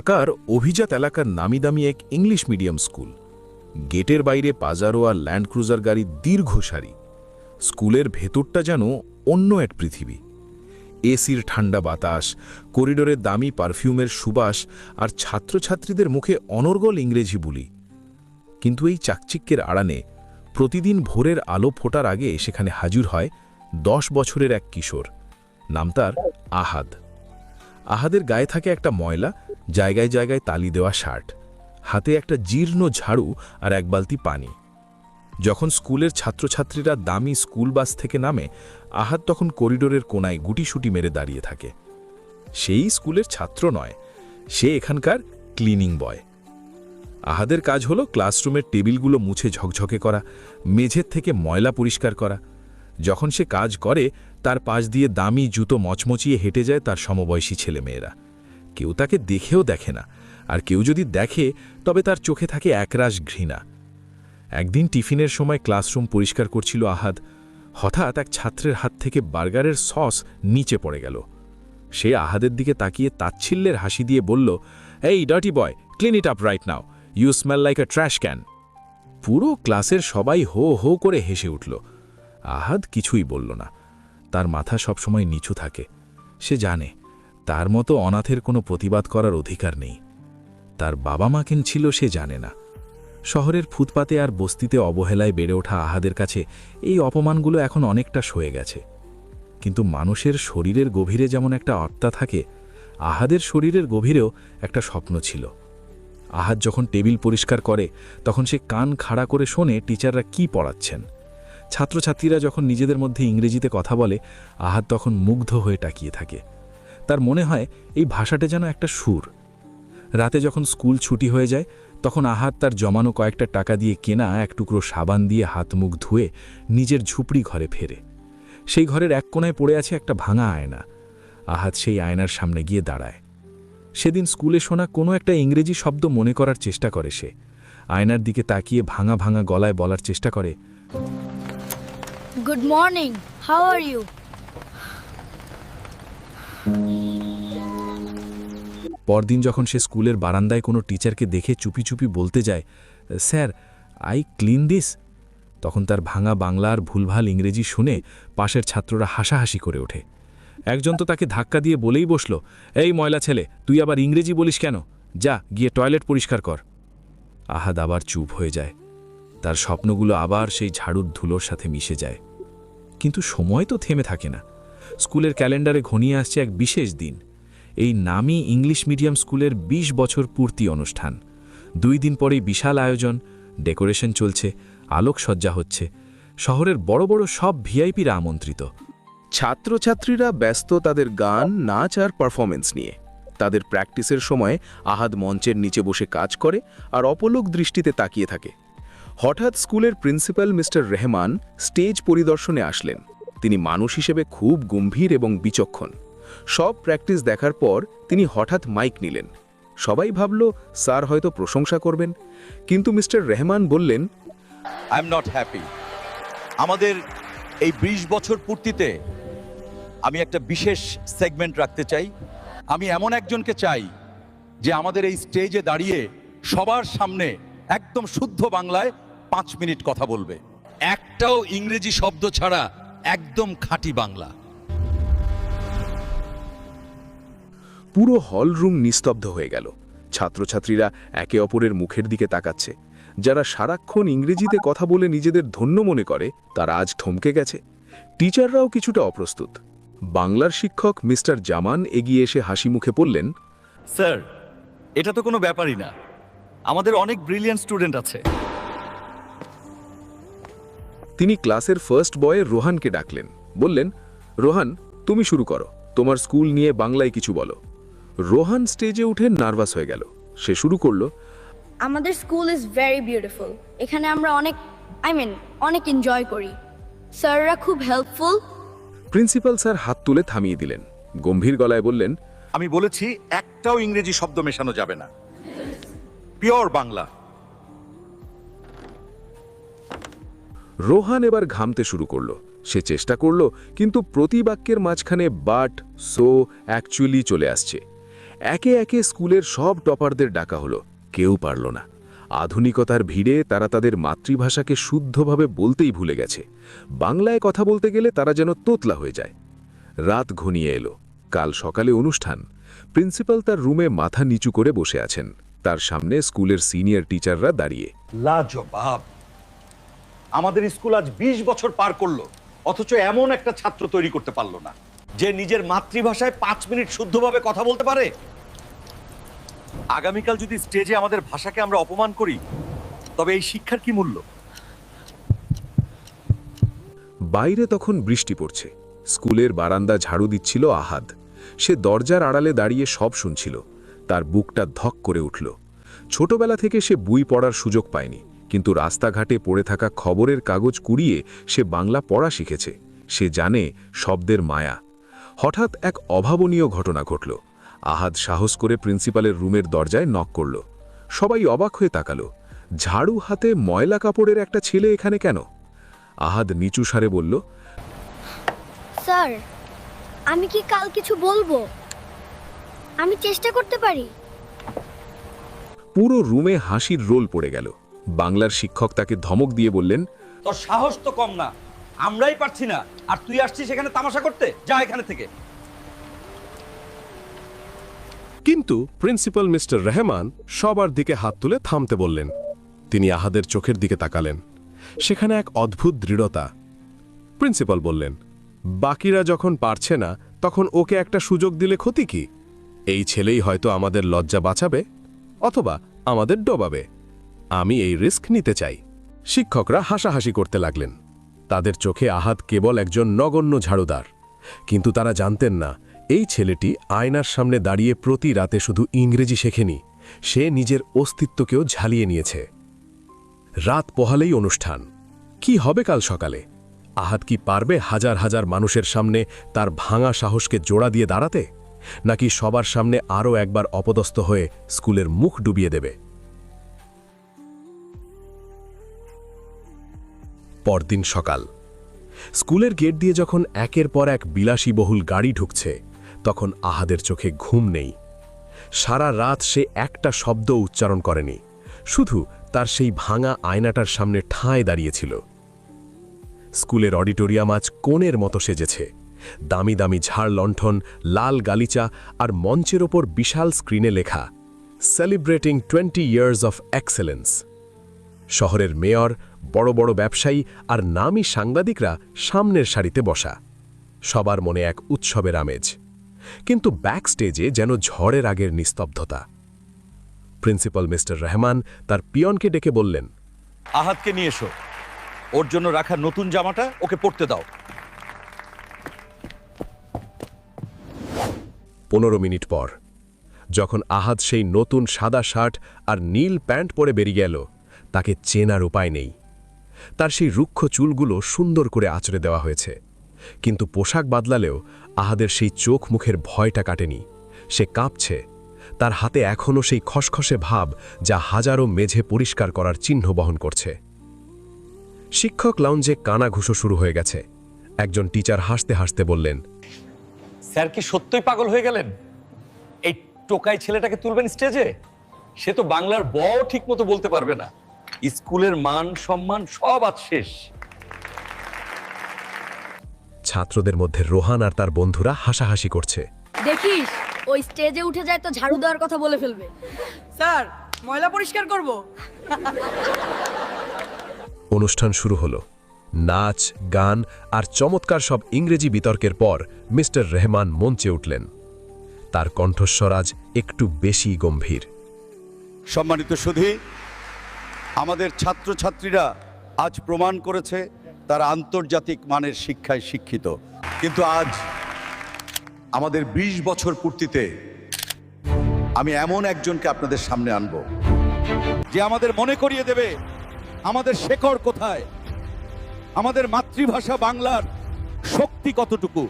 ঢাকার অভিজাত এলাকার নামিদামি এক ইংলিশ মিডিয়াম স্কুল। গেটের বাইরে পাজারো আর ল্যান্ড ক্রুজার গাড়ির দীর্ঘ সারি। স্কুলের ভেতরটা যেন অন্য এক পৃথিবী। এসির ঠান্ডা বাতাস, করিডোরে দামি পারফিউমের সুবাস আর ছাত্রছাত্রীদের মুখে অনর্গল ইংরেজি বুলি। কিন্তু এই চাকচিক্যের আড়ালে প্রতিদিন ভোরের আলো ফোটার আগে সেখানে হাজির হয় 10 বছরের এক কিশোর। নাম তার আহাদ। আহাদের গায়ে থাকে একটা ময়লা, জায়গায় জায়গায় তালি দেওয়া শার্ট, হাতে একটা জীর্ণ ঝাড়ু আর এক বালতি পানি। যখন স্কুলের ছাত্রছাত্রীরা দামি স্কুল বাস থেকে নামে, আহাদ তখন করিডোরের কোনায় গুটিসুটি মেরে দাঁড়িয়ে থাকে। সেই স্কুলের ছাত্র নয়, সে এখানকার ক্লিনিং বয়। আহাদের কাজ হলো ক্লাসরুমের টেবিলগুলো মুছে ঝকঝকে করা, মেঝের থেকে ময়লা পরিষ্কার করা। যখন সে কাজ করে, তার পাশ দিয়ে দামি জুতো মচমচিয়ে হেঁটে যায় তার সমবয়সী ছেলেমেয়েরা। কেউ তাকে দেখেও দেখে না, আর কেউ যদি দেখে তবে তার চোখে থাকে একরাশ ঘৃণা। একদিন টিফিনের সময় ক্লাসরুম পরিষ্কার করছিল আহাদ। হঠাৎ এক ছাত্রের হাত থেকে বার্গারের সস নিচে পড়ে গেল। সে আহাদের দিকে তাকিয়ে তাচ্ছিল্যের হাসি দিয়ে বলল, এই dirty boy, clean it up right now, you smell like a trash can. পুরো ক্লাসের সবাই হো হো করে হেসে উঠল। আহাদ কিছুই বলল না। তার মাথা সবসময় নিচু থাকে। সে জানে তার মতো অনাথের কোনো প্রতিবাদ করার অধিকার নেই। তার বাবা মা কেন ছিল সে জানে না। শহরের ফুটপাতে আর বস্তিতে অবহেলায় বেড়ে ওঠা আহাদের কাছে এই অপমানগুলো এখন অনেকটা সয়ে গেছে। কিন্তু মানুষের শরীরের গভীরে যেমন একটা আত্মা থাকে, আহাদের শরীরের গভীরেও একটা স্বপ্ন ছিল। আহাদ যখন টেবিল পরিষ্কার করে, তখন সে কান খাড়া করে শোনে টিচাররা কি পড়াচ্ছেন। ছাত্রছাত্রীরা যখন নিজেদের মধ্যে ইংরেজিতে কথা বলে, আহাদ তখন মুগ্ধ হয়ে তাকিয়ে থাকে। তার মনে হয় এই ভাষাটা যেন একটা সুর। রাতে যখন স্কুল ছুটি হয়ে যায়, তখন আহাদ তার জমানো কয়েকটা টাকা দিয়ে কেনা এক টুকরো সাবান দিয়ে হাত মুখ ধুয়ে নিজের ঝুপড়ি ঘরে ফেরে। সেই ঘরের এক কোণায় পড়ে আছে একটা ভাঙা আয়না। আহাদ সেই আয়নার সামনে গিয়ে দাঁড়ায়। সেদিন স্কুলে শোনা কোনো একটা ইংরেজি শব্দ মনে করার চেষ্টা করে সে। আয়নার দিকে তাকিয়ে ভাঙা ভাঙা গলায় বলার চেষ্টা করে, Good morning. How are you? পরদিন যখন সে স্কুলের বারান্দায় কোনো টিচারকে দেখে চুপি চুপি বলতে যায়, স্যার, আই ক্লিন দিস, তখন তার ভাঙা বাংলা আর ভুলভাল ইংরেজি শুনে পাশের ছাত্ররা হাসাহাসি করে ওঠে। একজন তো তাকে ধাক্কা দিয়ে বলেই বসল, এই ময়লা ছেলে, তুই আবার ইংরেজি বলিস কেন? যা গিয়ে টয়লেট পরিষ্কার কর। আহাদ আবার চুপ হয়ে যায়। তার স্বপ্নগুলো আবার সেই ঝাড়ুর ধুলোর সাথে মিশে যায়। কিন্তু সময় তো থেমে থাকে না। স্কুলের ক্যালেন্ডারে ঘনিয়ে আসছে এক বিশেষ দিন, এই নামি ইংলিশ মিডিয়াম স্কুলের 20 বছর পূর্তি অনুষ্ঠান। 2 দিন পরেই বিশাল আয়োজন, ডেকোরেশন চলছে, আলোকসজ্জা হচ্ছে। শহরের বড় বড় সব ভিআইপিরা আমন্ত্রিত। ছাত্রছাত্রীরা ব্যস্ত তাদের গান, নাচ আর পারফরমেন্স নিয়ে। তাদের প্র্যাকটিসের সময় আহাদ মঞ্চের নিচে বসে কাজ করে আর অপলক দৃষ্টিতে তাকিয়ে থাকে। হঠাৎ স্কুলের প্রিন্সিপাল মিস্টার রেহমান স্টেজ পরিদর্শনে আসলেন। তিনি মানুষ হিসেবে খুব গম্ভীর এবং বিচক্ষণ। সব প্র্যাকটিস দেখার পর তিনি হঠাৎ মাইক নিলেন। সবাই ভাবল স্যার হয়তো প্রশংসা করবেন, কিন্তু মিস্টার রেহমান বললেন, আই এম নট হ্যাপি। আমাদের এই 20 বছর পূর্তিতে আমি একটা বিশেষ সেগমেন্ট রাখতে চাই। আমি এমন একজনকে চাই যে আমাদের এই স্টেজে দাঁড়িয়ে সবার সামনে একদম শুদ্ধ বাংলায় 5 মিনিট কথা বলবে, একটাও ইংরেজি শব্দ ছাড়া, একদম খাঁটি বাংলা। পুরো হলরুম নিস্তব্ধ হয়ে গেল। ছাত্রছাত্রীরা একে অপরের মুখের দিকে তাকাচ্ছে। যারা সারাক্ষণ ইংরেজিতে কথা বলে নিজেদের ধন্য মনে করে, তারা আজ থমকে গেছে। টিচাররাও কিছুটা অপ্রস্তুত। বাংলার শিক্ষক মিস্টার জামান এগিয়ে এসে হাসি মুখে বললেন, স্যার, এটা তো কোনো ব্যাপারই না, আমাদের অনেক ব্রিলিয়ান্ট স্টুডেন্ট আছে। তিনি ক্লাসের ফার্স্ট বয় রোহানকে ডাকলেন। বললেন, রোহান, তুমি শুরু করো, তোমার স্কুল নিয়ে বাংলায় কিছু বলো। রোহান স্টেজে উঠে নার্ভাস হয়ে গেল। সে শুরু করলো, আমাদের স্কুল ইজ ভেরি বিউটিফুল। এখানে আমরা অনেক এনজয় করি। স্যাররা খুব হেল্পফুল। প্রিন্সিপাল স্যার হাত তুলে থামিয়ে দিলেন। গম্ভীর গলায় বললেন, আমি বলেছি একটাও ইংরেজি শব্দ মেশানো যাবে না, পিওর বাংলা। রোহান এবার ঘামতে শুরু করলো। সে চেষ্টা করল, কিন্তু প্রতি বাক্যের মাঝখানে বাট, সো, অ্যাকচুয়ালি চলে আসছে। একে একে স্কুলের সব টপারদের ডাকা হলো, কেউ পারল না। আধুনিকতার ভিড়ে তারা তাদের মাতৃভাষাকে শুদ্ধভাবে বলতেই ভুলে গেছে। বাংলায় কথা বলতে গেলে তারা যেন তোতলা হয়ে যায়। রাত ঘনিয়ে এলো। কাল সকালে অনুষ্ঠান। প্রিন্সিপাল তার রুমে মাথা নিচু করে বসে আছেন। তার সামনে স্কুলের সিনিয়র টিচাররা দাঁড়িয়ে। লাজবাব! আমাদের স্কুল আজ 20 বছর পার করলো, অথচ এমন একটা ছাত্র তৈরি করতে পারলো না যে নিজের মাতৃভাষায় 5 মিনিট শুদ্ধভাবে কথা বলতে পারে। আগামীকাল যদি স্টেজে আমাদের ভাষাকে আমরা অপমান করি, তবে এই শিক্ষার কি মূল্য? বাইরে তখন বৃষ্টি পড়ছে। স্কুলের বারান্দা ঝাড়ু দিচ্ছিল আহাদ। সে দরজার আড়ালে দাঁড়িয়ে সব শুনছিল। তার বুকটা ধক করে উঠল। ছোটবেলা থেকে সে বই পড়ার সুযোগ পায়নি, কিন্তু রাস্তাঘাটে পড়ে থাকা খবরের কাগজ কুড়িয়ে সে বাংলা পড়া শিখেছে। সে জানে শব্দের মায়া। হঠাৎ এক অভাবনীয় ঘটনা ঘটল। আহাদ সাহস করে প্রিন্সিপালের রুমের দরজায় নক করল। সবাই অবাক হয়ে তাকালো। ঝাড়ু হাতে ময়লা কাপড়ের একটা ছেলে এখানে কেন? আহাদ নিচু স্বরে বলল, স্যার, আমি কি কাল কিছু বলবো? আমি চেষ্টা করতে পারি। পুরো রুমে হাসির রোল পড়ে গেল। বাংলার শিক্ষক তাকে ধমক দিয়ে বললেন, তোর সাহস তো কম না, আমরাই পারছি না, আর তুই আসছিস এখানে তামাশা করতে? যা এখানে থেকে। কিন্তু প্রিন্সিপাল মিস্টার রহমান সবার দিকে হাত তুলে থামতে বললেন। তিনি আহাদের চোখের দিকে তাকালেন। সেখানে এক অদ্ভুত দৃঢ়তা। প্রিন্সিপাল বললেন, বাকিরা যখন পারছে না, তখন ওকে একটা সুযোগ দিলে ক্ষতি কি? এই ছেলেই হয়তো আমাদের লজ্জা বাঁচাবে, অথবা আমাদের ডোবাবে। আমি এই রিস্ক নিতে চাই। শিক্ষকরা হাসাহাসি করতে লাগলেন। তাদের চোখে আহাদ কেবল একজন নগণ্য ঝাড়ুদার। কিন্তু তারা জানতেন না, এই ছেলেটি আয়নার সামনে দাঁড়িয়ে প্রতি রাতে শুধু ইংরেজি শেখেনি, সে নিজের অস্তিত্বকেও ঝালিয়ে নিয়েছে। রাত পোহালেই অনুষ্ঠান। কি হবে কাল সকালে? আহাদ কি পারবে হাজার হাজার মানুষের সামনে তার ভাঙা সাহসকে জোড়া দিয়ে দাঁড়াতে, নাকি সবার সামনে আরও একবার অপদস্থ হয়ে স্কুলের মুখ ডুবিয়ে দেবে? পরদিন সকাল। স্কুলের গেট দিয়ে যখন একের পর এক বিলাসীবহুল গাড়ি ঢুকছে, তখন আহাদের চোখে ঘুম নেই। সারা রাত সে একটা শব্দ উচ্চারণ করেনি, শুধু তার সেই ভাঙা আয়নাটার সামনে ঠাঁয় দাঁড়িয়েছিল। স্কুলের অডিটোরিয়াম আজ কোণের মতো সেজেছে। দামি দামি ঝাড় লণ্ঠন, লাল গালিচা, আর মঞ্চের ওপর বিশাল স্ক্রিনে লেখা, সেলিব্রেটিং 20 ইয়ার্স অফ এক্সেলেন্স। শহরের মেয়র, বড় বড় ব্যবসায়ী আর নামী সাংবাদিকরা সামনের সারিতে বসা। সবার মনে এক উৎসবের আমেজ। কিন্তু ব্যাকস্টেজে যেন ঝড়ের আগের নিস্তব্ধতা। প্রিন্সিপাল মিস্টার রহমান তার পিয়নকে ডেকে বললেন, আহাদকে নিয়ে এসো, ওর জন্য রাখা নতুন জামাটা ওকে পরতে দাও। 15 মিনিট পর, যখন আহাদ সেই নতুন সাদা শার্ট আর নীল প্যান্ট পরে বেরিয়ে গেল, তাকে চেনার উপায় নেই। তার সেই রুক্ষ চুলগুলো সুন্দর করে আঁচড়ে দেওয়া হয়েছে, কিন্তু পোশাক বদলালেও আহাদের সেই চোখ মুখের ভয়টা কাটেনি। সে কাঁপছে। তার হাতে এখনও সেই খসখসে ভাব, যা হাজারো মেঝে পরিষ্কার করার চিহ্ন বহন করছে। শিক্ষক লাউঞ্জে কানাঘুষো শুরু হয়ে গেছে। একজন টিচার হাসতে হাসতে বললেন, স্যার কি সত্যই পাগল হয়ে গেলেন? এই টোকাই ছেলেটাকে তুলবেন স্টেজে? সে তো বাংলার বও ঠিক মতো বলতে পারবে না। স্কুলের মান সম্মান সব আজ শেষ। ছাত্রদের মধ্যে রোহান আর তার বন্ধুরা হাসাহাসি করছে। দেখিস, ওই স্টেজে উঠে যায় তো ঝাড়ু দেওয়ার কথা বলে ফেলবে। স্যার, ময়লা পরিষ্কার করব। অনুষ্ঠান শুরু হলো। নাচ, গান আর চমৎকার সব ইংরেজি বিতর্কের পর মিস্টার রহমান মঞ্চে উঠলেন। তার কণ্ঠস্বর আজ একটু বেশি গম্ভীর। সম্মানিত সুধী, আমাদের ছাত্রছাত্রীরা আজ প্রমাণ করেছে তারা আন্তর্জাতিক মানের শিক্ষায় শিক্ষিত। কিন্তু আজ আমাদের 20 বছর পূর্তিতে আমি এমন একজনকে আপনাদের সামনে আনব, যে আমাদের মনে করিয়ে দেবে আমাদের শেকড় কোথায়, আমাদের মাতৃভাষা বাংলার শক্তি কতটুকু।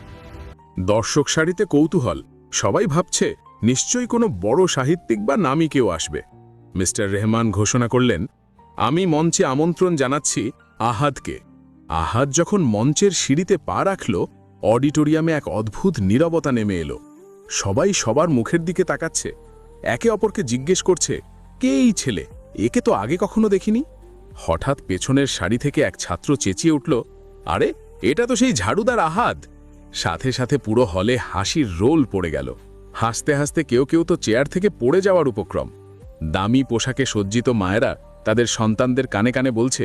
দর্শক সারিতে কৌতূহল। সবাই ভাবছে নিশ্চয়ই কোনো বড় সাহিত্যিক বা নামী কেউ আসবে। মিস্টার রহমান ঘোষণা করলেন, আমি মঞ্চে আমন্ত্রণ জানাচ্ছি আহাদকে। আহাদ যখন মঞ্চের সিঁড়িতে পা রাখল, অডিটোরিয়ামে এক অদ্ভুত নীরবতা নেমে এলো। সবাই সবার মুখের দিকে তাকাচ্ছে, একে অপরকে জিজ্ঞেস করছে, কে এই ছেলে? একে তো আগে কখনো দেখিনি। হঠাৎ পেছনের সারি থেকে এক ছাত্র চেঁচিয়ে উঠল, আরে এটা তো সেই ঝাড়ুদার আহাদ। সাথে সাথে পুরো হলে হাসির রোল পড়ে গেল। হাসতে হাসতে কেউ কেউ তো চেয়ার থেকে পড়ে যাওয়ার উপক্রম। দামি পোশাকে সজ্জিত মায়েরা তাদের সন্তানদের কানে কানে বলছে,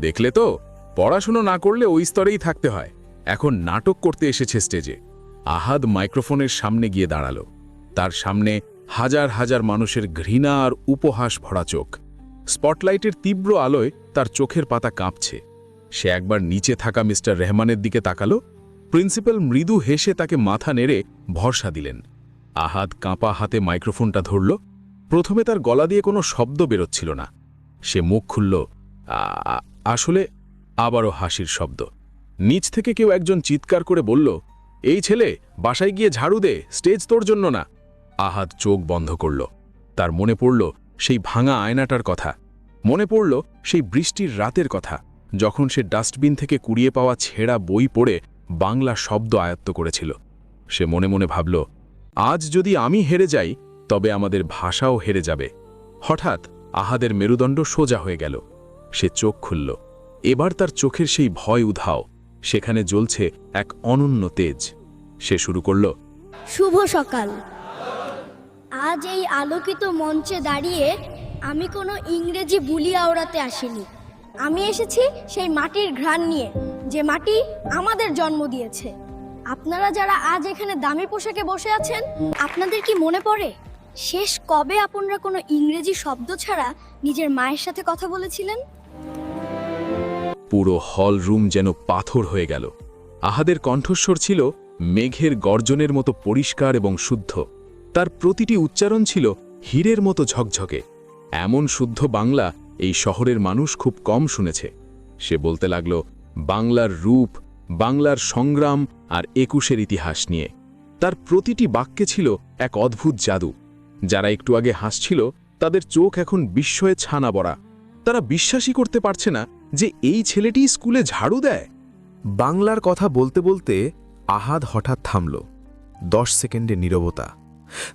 দেখলে তো, পড়াশুনো না করলে ওই স্তরেই থাকতে হয়, এখন নাটক করতে এসেছে স্টেজে। আহাদ মাইক্রোফোনের সামনে গিয়ে দাঁড়ালো। তার সামনে হাজার হাজার মানুষের ঘৃণা আর উপহাস ভরা চোখ। স্পটলাইটের তীব্র আলোয় তার চোখের পাতা কাঁপছে। সে একবার নিচে থাকা মিস্টার রহমানের দিকে তাকালো। প্রিন্সিপাল মৃদু হেসে তাকে মাথা নেড়ে ভরসা দিলেন। আহাদ কাঁপা হাতে মাইক্রোফোনটা ধরল। প্রথমে তার গলা দিয়ে কোনো শব্দ বেরোচ্ছিল না। সে মুখ খুলল, আসলে আবারও হাসির শব্দ। নিচ থেকে কেউ একজন চিৎকার করে বলল, এই ছেলে, বাসায় গিয়ে ঝাড়ু দে, স্টেজ তোর জন্য না। আহাদ চোখ বন্ধ করল। তার মনে পড়ল সেই ভাঙা আয়নাটার কথা, মনে পড়ল সেই বৃষ্টির রাতের কথা, যখন সে ডাস্টবিন থেকে কুড়িয়ে পাওয়া ছেঁড়া বই পড়ে বাংলা শব্দ আয়ত্ত করেছিল। সে মনে মনে ভাবল, আজ যদি আমি হেরে যাই তবে আমাদের ভাষাও হেরে যাবে। হঠাৎ আহাদের মেরুদণ্ড সোজা হয়ে গেল। সে চোখ খুলল। এবার তার চোখের সেই ভয় উধাও, সেখানে জ্বলছে এক অনন্য তেজ। সে শুরু করল, শুভ সকাল। আজ এই আলোকিত মঞ্চে দাঁড়িয়ে আমি কোনো ইংরেজি বুলি আওড়াতে আসিনি। আমি এসেছি সেই মাটির ঘ্রাণ নিয়ে, যে মাটি আমাদের জন্ম দিয়েছে। আপনারা যারা আজ এখানে দামি পোশাকে বসে আছেন, আপনাদের কি মনে পড়ে শেষ কবে আপনারা কোনো ইংরেজি শব্দ ছাড়া নিজের মায়ের সাথে কথা বলেছিলেন? পুরো হল রুম যেন পাথর হয়ে গেল। আহাদের কণ্ঠস্বর ছিল মেঘের গর্জনের মতো পরিষ্কার এবং শুদ্ধ। তার প্রতিটি উচ্চারণ ছিল হীরের মতো ঝকঝকে। এমন শুদ্ধ বাংলা এই শহরের মানুষ খুব কম শুনেছে। সে বলতে লাগল বাংলার রূপ, বাংলার সংগ্রাম আর ২১-এর ইতিহাস নিয়ে। তার প্রতিটি বাক্যে ছিল এক অদ্ভুত জাদু। যারা একটু আগে হাসছিল তাদের চোখ এখন বিস্ময়ে ছানা বড়া। তারা বিশ্বাসই করতে পারছে না যে এই ছেলেটি স্কুলে ঝাড়ু দেয়। বাংলার কথা বলতে বলতে আহাদ হঠাৎ থামল। 10 সেকেন্ডের নীরবতা।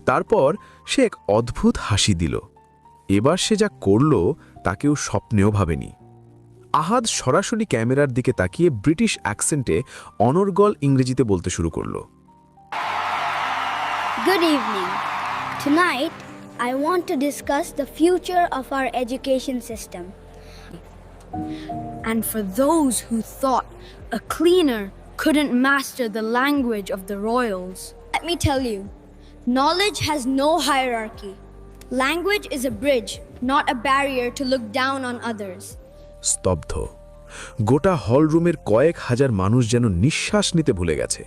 তারপর সে এক অদ্ভুত হাসি দিল। এবার সে যা করল তা কেউ স্বপ্নেও ভাবেনি। আহাদ সরাসরি ক্যামেরার দিকে তাকিয়ে ব্রিটিশ অ্যাকসেন্টে অনর্গল ইংরেজিতে বলতে শুরু করল। Good evening. Tonight, I want to discuss the future of our education system. And for those who thought a cleaner couldn't master the language of the royals, let me tell you, knowledge has no hierarchy. Language is a bridge, not a barrier to look down on others. স্তব্ধ। গোটা হলরুমের কয়েক হাজার মানুষ যেন নিঃশ্বাস নিতে ভুলে গেছে।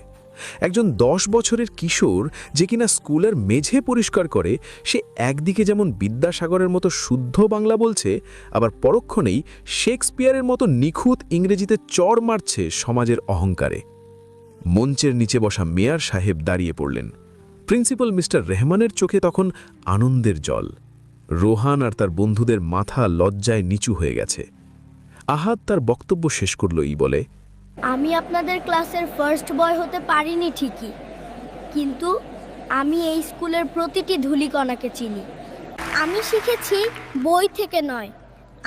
একজন 10 বছরের কিশোর যে কিনা স্কুলের মেঝে পরিষ্কার করে, সে একদিকে যেমন বিদ্যাসাগরের মতো শুদ্ধ বাংলা বলছে, আবার পরক্ষণেই শেক্সপিয়ারের মতো নিখুঁত ইংরেজিতে চড় মারছে সমাজের অহংকারে। মঞ্চের নিচে বসা মেয়র সাহেব দাঁড়িয়ে পড়লেন। প্রিন্সিপাল মিস্টার রহমানের চোখে তখন আনন্দের জল। রোহান আর তার বন্ধুদের মাথা লজ্জায় নিচু হয়ে গেছে। আহাদ তার বক্তব্য শেষ করল এই বলে, আমি আপনাদের ক্লাসের ফার্স্ট বয় হতে পারিনি ঠিকই, কিন্তু আমি এই স্কুলের প্রতিটি ধূলিকণাকে চিনি। আমি শিখেছি বই থেকে নয়,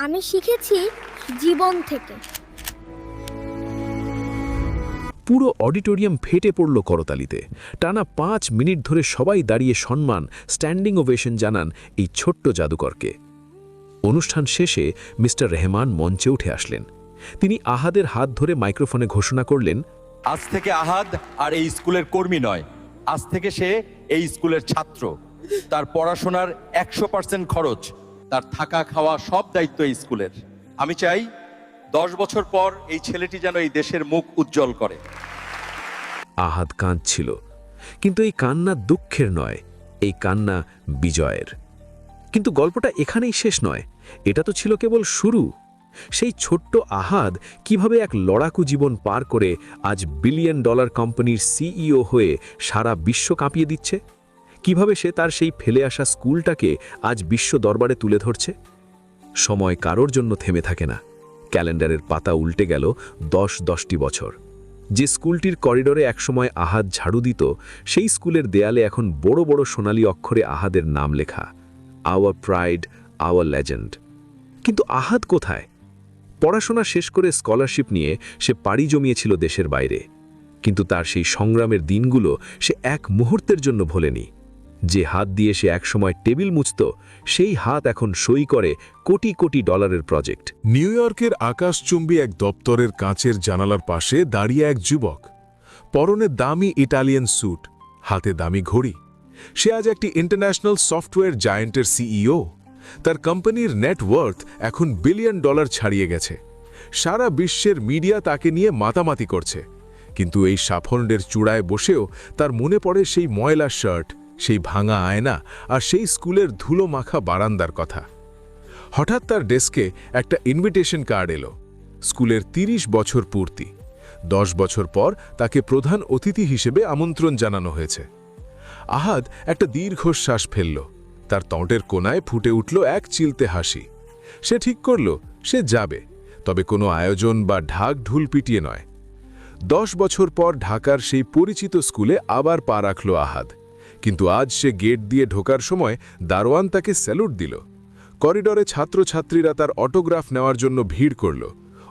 আমি শিখেছি জীবন থেকে। পুরো অডিটোরিয়াম ফেটে পড়ল করতালিতে। টানা 5 মিনিট ধরে সবাই দাঁড়িয়ে সম্মান, স্ট্যান্ডিং ওভেশন জানান এই ছোট্ট জাদুকরকে। অনুষ্ঠান শেষে মিস্টার রহমান মঞ্চে উঠে আসলেন। তিনি আহাদের হাত ধরে মাইক্রোফোনে ঘোষণা করলেন, আজ থেকে আহাদ আর এই স্কুলের কর্মী নয়, আজ থেকে সে এই স্কুলের ছাত্র। তার পড়াশোনার 100% খরচ, তার থাকা খাওয়া সব দায়িত্ব এই স্কুলের। আমি চাই 10 বছর পর এই ছেলেটি যেন এই দেশের মুখ উজ্জ্বল করে। আহাদ কাঁদছিল, কিন্তু এই কান্না দুঃখের নয়, এই কান্না বিজয়ের। কিন্তু গল্পটা এখানেই শেষ নয়, এটা তো ছিল কেবল শুরু। সেই ছোট্ট আহাদ কিভাবে এক লড়াকু জীবন পার করে আজ $1 বিলিয়ন কোম্পানির সিইও হয়ে সারা বিশ্ব কাঁপিয়ে দিচ্ছে, কিভাবে সে তার সেই ফেলে আসা স্কুলটাকে আজ বিশ্ব দরবারে তুলে ধরছে। সময় কারোর জন্য থেমে থাকে না। ক্যালেন্ডারের পাতা উল্টে গেল 10-10টি বছর। যে স্কুলটির করিডোরে একসময় আহাদ ঝাড়ু দিত সেই স্কুলের দেয়ালে এখন বড় বড় সোনালী অক্ষরে আহাদের নাম লেখা, আওয়ার প্রাইড, আওয়ার লেজেন্ড। কিন্তু আহাদ কোথায়? পড়াশোনা শেষ করে স্কলারশিপ নিয়ে সে পাড়ি জমিয়েছিল দেশের বাইরে, কিন্তু তার সেই সংগ্রামের দিনগুলো সে এক মুহূর্তের জন্য ভোলেনি। যে হাত দিয়ে সে একসময় টেবিল মুছত, সেই হাত এখন সই করে কোটি কোটি ডলারের প্রজেক্ট। নিউ ইয়র্কের আকাশচুম্বী এক দপ্তরের কাঁচের জানালার পাশে দাঁড়িয়ে এক যুবক, পরনে দামি ইটালিয়ান স্যুট, হাতে দামি ঘড়ি। সে আজ একটি ইন্টারন্যাশনাল সফটওয়্যার জায়ান্টের সিইও। তার কোম্পানির নেটওয়ার্থ এখন বিলিয়ন ডলার ছাড়িয়ে গেছে। সারা বিশ্বের মিডিয়া তাকে নিয়ে মাতামাতি করছে, কিন্তু এই সাফল্যের চূড়ায় বসেও তার মনে পড়ে সেই ময়লা শার্ট, সেই ভাঙা আয়না আর সেই স্কুলের ধুলো মাখা বারান্দার কথা। হঠাৎ তার ডেস্কে একটা ইনভিটেশন কার্ড এলো। স্কুলের 30 বছর পূর্তি। 10 বছর পর তাকে প্রধান অতিথি হিসেবে আমন্ত্রণ জানানো হয়েছে। আহাদ একটা দীর্ঘশ্বাস ফেলল। তার ত্বটের কোনায় ফুটে উঠল এক চিলতে হাসি। সে ঠিক করল সে যাবে, তবে কোনো আয়োজন বা ঢাক ঢুল পিটিয়ে নয়। 10 বছর পর ঢাকার সেই পরিচিত স্কুলে আবার পা রাখল আহাদ। কিন্তু আজ সে গেট দিয়ে ঢোকার সময় দারোয়ান তাকে স্যালুট দিল। করিডোরে ছাত্রছাত্রীরা তার অটোগ্রাফ নেওয়ার জন্য ভিড় করল,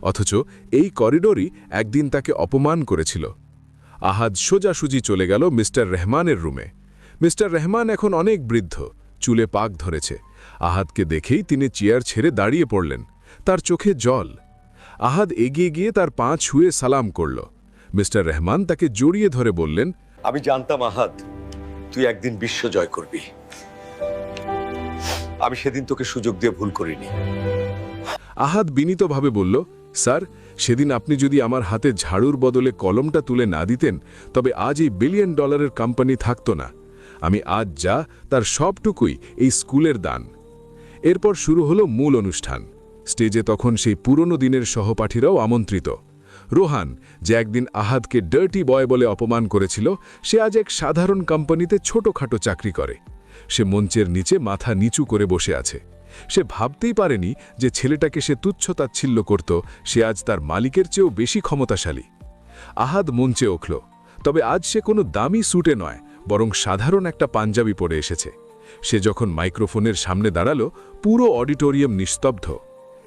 অথচ এই করিডোরই একদিন তাকে অপমান করেছিল। আহাদ সোজাসুজি চলে গেল মিস্টার রহমানের রুমে। মিস্টার রহমান এখন অনেক বৃদ্ধ, চুলে পাক ধরেছে। আহাদকে দেখেই তিনি চেয়ার ছেড়ে দাঁড়িয়ে পড়লেন, তার চোখে জল। আহাদ এগিয়ে গিয়ে তার পা ছুঁয়ে সালাম করল। মিস্টার রহমান তাকে জড়িয়ে ধরে বললেন, আমি জানতাম আহাদ, তুই একদিন বিশ্ব জয় করবি। আমি সেদিন তোকে সুযোগ দিয়ে ভুল করিনি। আহাদ বিনীতভাবে বলল, স্যার, সেদিন আপনি যদি আমার হাতে ঝাড়ুর বদলে কলমটা তুলে না দিতেন, তবে আজ এই বিলিয়ন ডলারের কোম্পানি থাকতো না। আমি আজ যা, তার সবটুকুই এই স্কুলের দান। এরপর শুরু হলো মূল অনুষ্ঠান। স্টেজে তখন সেই পুরনো দিনের সহপাঠীরাও আমন্ত্রিত। রোহান, যে একদিন আহাদকে ডার্টি বয় বলে অপমান করেছিল, সে আজ এক সাধারণ কোম্পানিতে ছোটখাটো চাকরি করে। সে মঞ্চের নিচে মাথা নিচু করে বসে আছে। সে ভাবতেই পারেনি যে ছেলেটাকে সে তুচ্ছতাচ্ছিল্য করত, সে আজ তার মালিকের চেয়েও বেশি ক্ষমতাশালী। আহাদ মঞ্চে উঠল, তবে আজ সে কোনো দামি স্যুটে নয়, বরং সাধারণ একটা পাঞ্জাবি পরে এসেছে। সে যখন মাইক্রোফোনের সামনে দাঁড়ালো, পুরো অডিটোরিয়াম নিস্তব্ধ।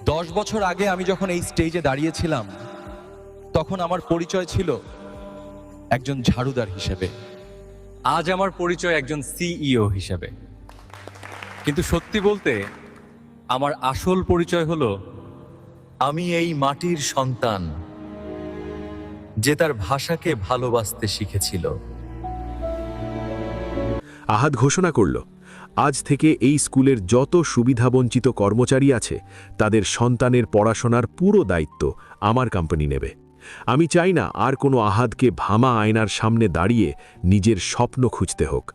10 বছর আগে আমি যখন এই স্টেজে দাঁড়িয়েছিলাম, তখন আমার পরিচয় ছিল একজন ঝাড়ুদার হিসেবে। আজ আমার পরিচয় একজন সিইও হিসেবে। কিন্তু সত্যি বলতে আমার আসল পরিচয় হলো আমি এই মাটির সন্তান, যে তার ভাষাকে ভালোবাসতে শিখেছিল। আহাদ ঘোষণা করল, আজ থেকে এই স্কুলের যত সুবিধাবঞ্চিত কর্মচারী আছে, তাদের সন্তানের পড়াশোনার পুরো দায়িত্ব আমার কোম্পানি নেবে। আমি চাই না আর কোনো আহাদকে ভামা আয়নার সামনে দাঁড়িয়ে নিজের স্বপ্ন খুঁজতে হোক।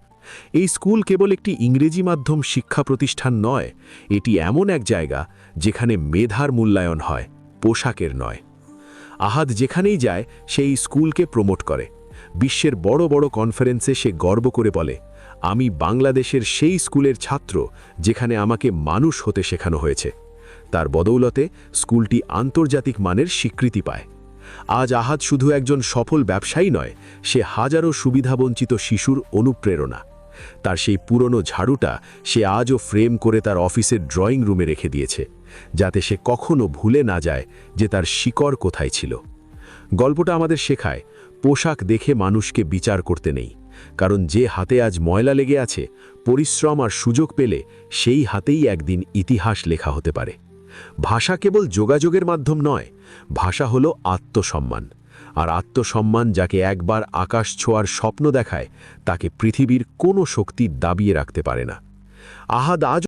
এই স্কুল কেবল একটি ইংরেজি মাধ্যম শিক্ষা প্রতিষ্ঠান নয়, এটি এমন এক জায়গা যেখানে মেধার মূল্যায়ন হয়, পোশাকের নয়। আহাদ যেখানেই যায় সেই স্কুলকে প্রমোট করে। বিশ্বের বড় বড় কনফারেন্সে সে গর্ব করে বলে, আমি বাংলাদেশের সেই স্কুলের ছাত্র যেখানে আমাকে মানুষ হতে শেখানো হয়েছে। তার বদৌলতে স্কুলটি আন্তর্জাতিক মানের স্বীকৃতি পায়। আজ আহাদ শুধু একজন সফল ব্যবসায়ী নয়, সে হাজারো সুবিধাবঞ্চিত শিশুর অনুপ্রেরণা। তার সেই পুরনো ঝাড়ুটা সে আজও ফ্রেম করে তার অফিসের ড্রয়িং রুমে রেখে দিয়েছে, যাতে সে কখনো ভুলে না যায় যে তার শিকড় কোথায় ছিল। গল্পটা আমাদের শেখায়, পোশাক দেখে মানুষকে বিচার করতে নেই, কারণ যে হাতে আজ ময়লা লেগে আছে, পরিশ্রম আর সুযোগ পেলে সেই হাতেই একদিন ইতিহাস লেখা হতে পারে। ভাষা কেবল যোগাযোগের মাধ্যম নয়, ভাষা হলো আত্মসম্মান। আর আত্মসম্মান যাকে একবার আকাশ ছোঁয়ার স্বপ্ন দেখায়, তাকে পৃথিবীর কোনো শক্তি দাবিয়ে রাখতে পারে না। আহাদ আজ